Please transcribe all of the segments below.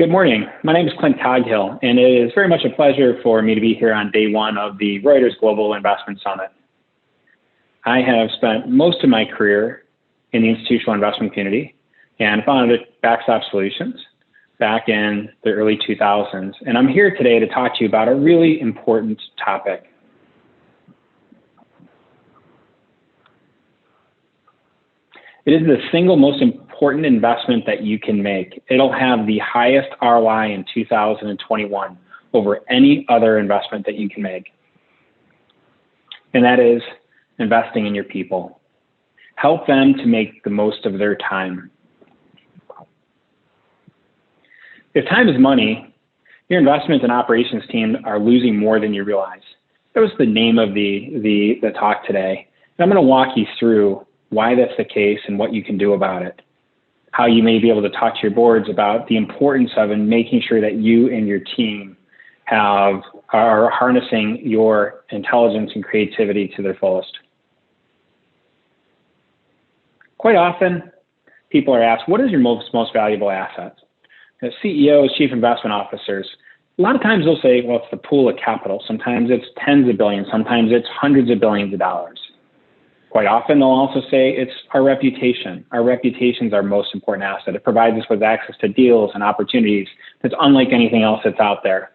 Good morning. My name is Clint Coghill, and it is very much a pleasure for me to be here on day one of the Reuters Global Investment Summit. I have spent most of my career in the institutional investment community and founded Backstop Solutions back in the early 2000s. And I'm here today to talk to you about a really important topic. It is the single most important investment that you can make. It'll have the highest ROI in 2021 over any other investment that you can make. And that is investing in your people. Help them to make the most of their time. If time is money, your investment and operations team are losing more than you realize. That was the name of the talk today. And I'm going to walk you through why that's the case and what you can do about it. How you may be able to talk to your boards about the importance of and making sure that you and your team are harnessing your intelligence and creativity to their fullest. Quite often, people are asked, what is your most valuable asset? As CEOs, chief investment officers, a lot of times they'll say, well, it's the pool of capital. Sometimes it's tens of billions, sometimes it's hundreds of billions of dollars. Quite often, they'll also say it's our reputation. Our reputation is our most important asset. It provides us with access to deals and opportunities that's unlike anything else that's out there.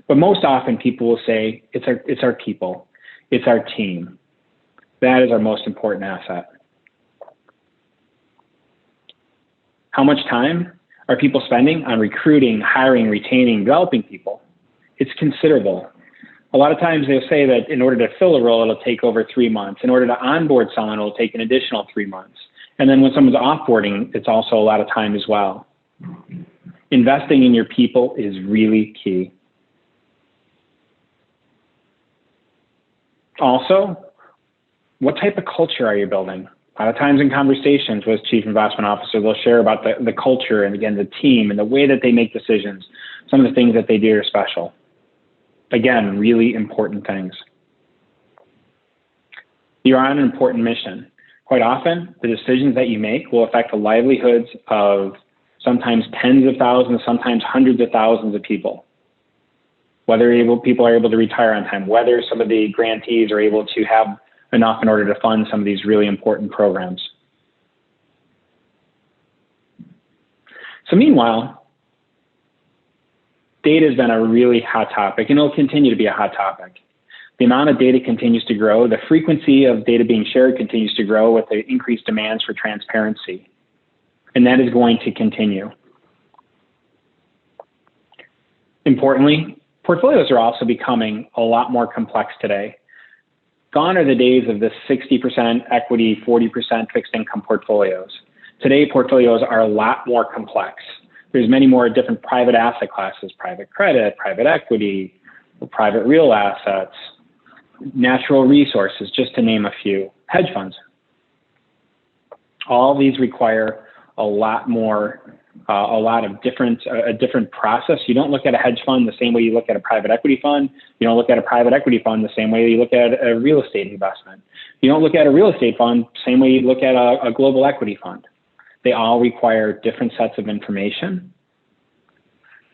But most often, people will say it's our people. It's our team. That is our most important asset. How much time are people spending on recruiting, hiring, retaining, developing people? It's considerable. A lot of times they'll say that in order to fill a role, it'll take over 3 months. In order to onboard someone, it'll take an additional 3 months. And then when someone's offboarding, it's also a lot of time as well. Investing in your people is really key. Also, what type of culture are you building? A lot of times in conversations with chief investment officers, they'll share about the culture and again, the team and the way that they make decisions. Some of the things that they do are special. Again, really important things. You're on an important mission. Quite often, the decisions that you make will affect the livelihoods of sometimes tens of thousands, sometimes hundreds of thousands of people. Whether people are able to retire on time, whether some of the grantees are able to have enough in order to fund some of these really important programs. So meanwhile, data has been a really hot topic, and it'll continue to be a hot topic. The amount of data continues to grow. The frequency of data being shared continues to grow with the increased demands for transparency. And that is going to continue. Importantly, portfolios are also becoming a lot more complex today. Gone are the days of the 60% equity, 40% fixed income portfolios. Today, portfolios are a lot more complex. There's many more different private asset classes, private credit, private equity, private real assets, natural resources, just to name a few, hedge funds. All these require a different process. You don't look at a hedge fund the same way you look at a private equity fund. You don't look at a private equity fund the same way you look at a real estate investment. You don't look at a real estate fund the same way you look at a global equity fund. They all require different sets of information,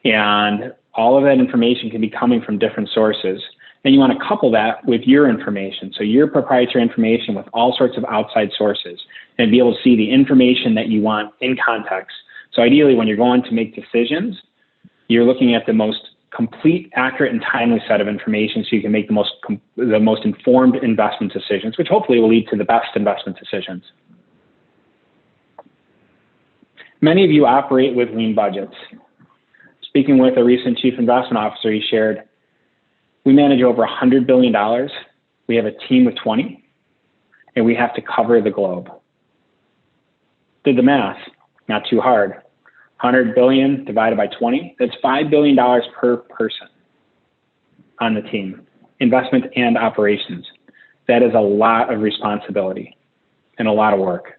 and all of that information can be coming from different sources. And you want to couple that with your information, so your proprietary information with all sorts of outside sources, and be able to see the information that you want in context. So ideally, when you're going to make decisions, you're looking at the most complete, accurate, and timely set of information so you can make the most informed investment decisions, which hopefully will lead to the best investment decisions. Many of you operate with lean budgets. Speaking with a recent chief investment officer, he shared, we manage over $100 billion. We have a team of 20, and we have to cover the globe. Did the math, not too hard. 100 billion divided by 20, that's $5 billion per person on the team, investment and operations. That is a lot of responsibility and a lot of work.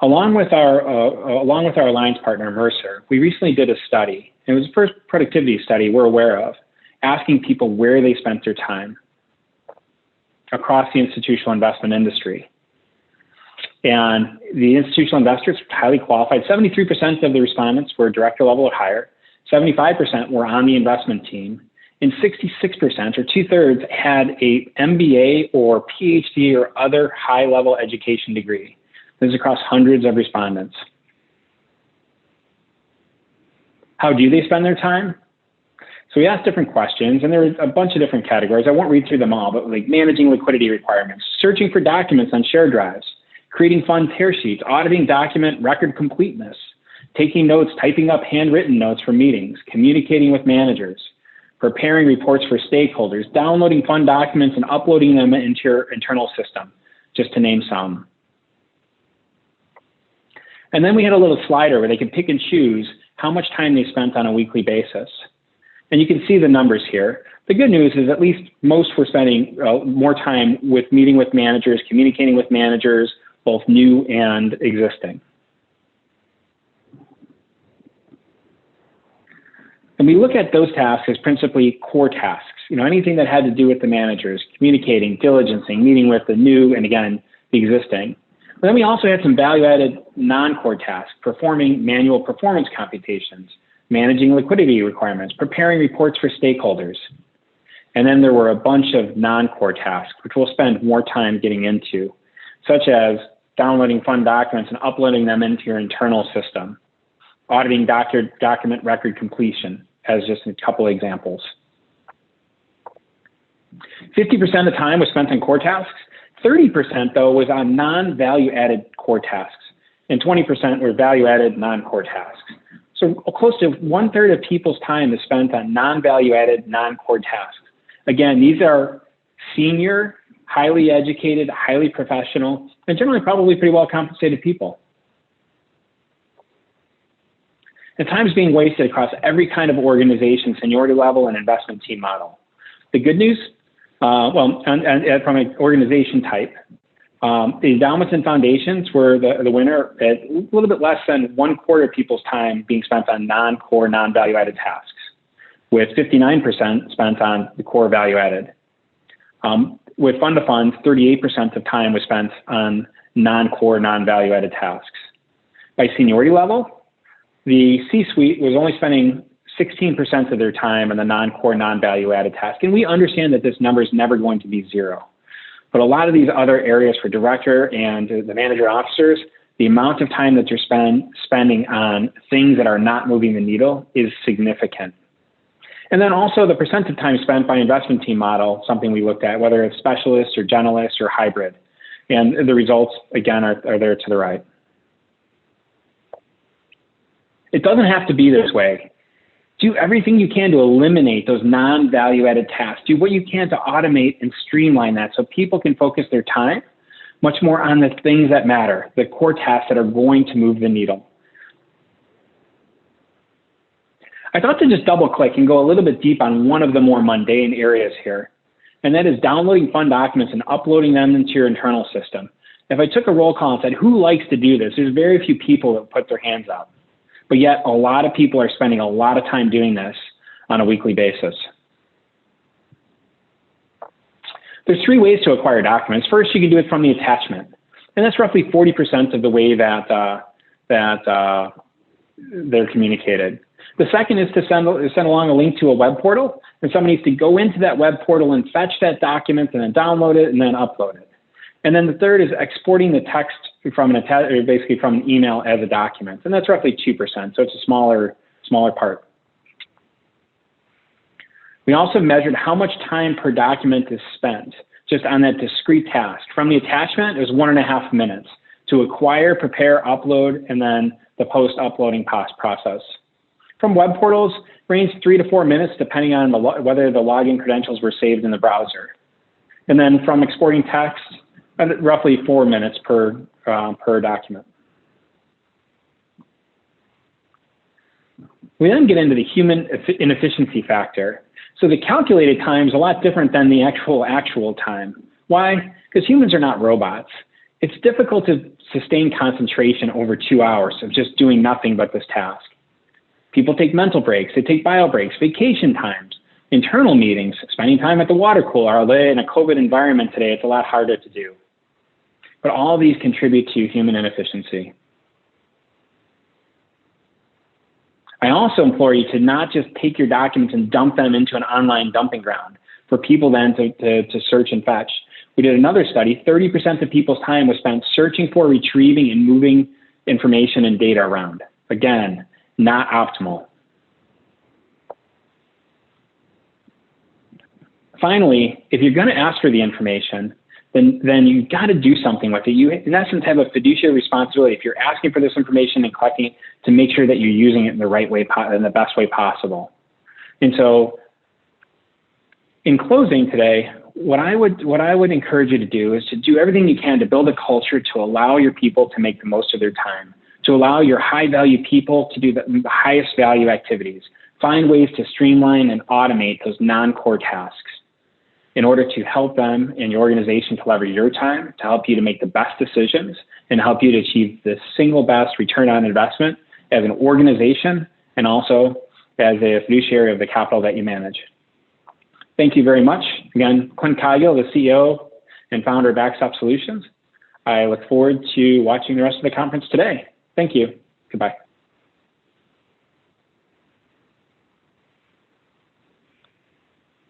Along with our alliance partner, Mercer, we recently did a study. It was the first productivity study we're aware of, asking people where they spent their time across the institutional investment industry. And the institutional investors, highly qualified, 73% of the respondents were director level or higher, 75% were on the investment team, and 66% or 2/3 had a MBA or PhD or other high level education degree. This is across hundreds of respondents. How do they spend their time? So we asked different questions, and there were a bunch of different categories. I won't read through them all, but like managing liquidity requirements, searching for documents on shared drives, creating fund tear sheets, auditing document record completeness, taking notes, typing up handwritten notes for meetings, communicating with managers, preparing reports for stakeholders, downloading fund documents and uploading them into your internal system, just to name some. And then we had a little slider where they could pick and choose how much time they spent on a weekly basis. And you can see the numbers here. The good news is at least most were spending more time with meeting with managers, communicating with managers, both new and existing. And we look at those tasks as principally core tasks. Anything that had to do with the managers, communicating, diligencing, meeting with the new and again, the existing. But then we also had some value-added non-core tasks, performing manual performance computations, managing liquidity requirements, preparing reports for stakeholders. And then there were a bunch of non-core tasks, which we'll spend more time getting into, such as downloading fund documents and uploading them into your internal system, auditing document record completion, as just a couple examples. 50% of the time was spent on core tasks. 30% though was on non-value-added core tasks, and 20% were value-added non-core tasks. So close to 1/3 of people's time is spent on non-value-added, non-core tasks. Again, these are senior, highly educated, highly professional, and generally probably pretty well compensated people. And time is being wasted across every kind of organization, seniority level, and investment team model. The good news, from an organization type, the endowments and foundations were the winner at a little bit less than 1/4 of people's time being spent on non-core, non-value-added tasks, with 59% spent on the core value-added. With fund to funds, 38% of time was spent on non-core, non-value-added tasks. By seniority level, the C-suite was only spending 16% of their time on the non-core, non-value-added task. And we understand that this number is never going to be zero. But a lot of these other areas for director and the manager officers, the amount of time that you're spending on things that are not moving the needle is significant. And then also the percent of time spent by investment team model, something we looked at, whether it's specialist or generalist or hybrid. And the results, again, are there to the right. It doesn't have to be this way. Do everything you can to eliminate those non-value-added tasks. Do what you can to automate and streamline that so people can focus their time much more on the things that matter, the core tasks that are going to move the needle. I thought to just double click and go a little bit deep on one of the more mundane areas here, and that is downloading fund documents and uploading them into your internal system. If I took a roll call and said, who likes to do this? There's very few people that put their hands up, but yet a lot of people are spending a lot of time doing this on a weekly basis. There's 3 ways to acquire documents. First, you can do it from the attachment, and that's roughly 40% of the way that they're communicated. The second is to send along a link to a web portal, and somebody needs to go into that web portal and fetch that document and then download it and then upload it. And then the third is exporting the text from basically from an email as a document, and that's roughly 2%, so it's a smaller part. We also measured how much time per document is spent just on that discrete task. From the attachment, it was 1.5 minutes to acquire, prepare, upload, and then the post-uploading process. From web portals, range 3 to 4 minutes, depending on whether the login credentials were saved in the browser. And then from exporting text, roughly 4 minutes per document. We then get into the human inefficiency factor. So the calculated time is a lot different than the actual time. Why? Because humans are not robots. It's difficult to sustain concentration over 2 hours of just doing nothing but this task. People take mental breaks, they take bio breaks, vacation times, internal meetings, spending time at the water cooler. Although in a COVID environment today, it's a lot harder to do. but all these contribute to human inefficiency. I also implore you to not just take your documents and dump them into an online dumping ground for people then to search and fetch. We did another study, 30% of people's time was spent searching for, retrieving, and moving information and data around. Again, not optimal. Finally, if you're going to ask for the information, then you've got to do something with it. You, in essence, have a fiduciary responsibility if you're asking for this information and collecting it to make sure that you're using it in the right way, in the best way possible. And so, in closing today, what I would encourage you to do is to do everything you can to build a culture to allow your people to make the most of their time, to allow your high-value people to do the highest value activities. Find ways to streamline and automate those non-core tasks in order to help them and your organization to leverage your time, to help you to make the best decisions, and help you to achieve the single best return on investment as an organization and also as a fiduciary of the capital that you manage. Thank you very much. Again, Clint Coghill, the CEO and founder of Backstop Solutions. I look forward to watching the rest of the conference today. Thank you. Goodbye.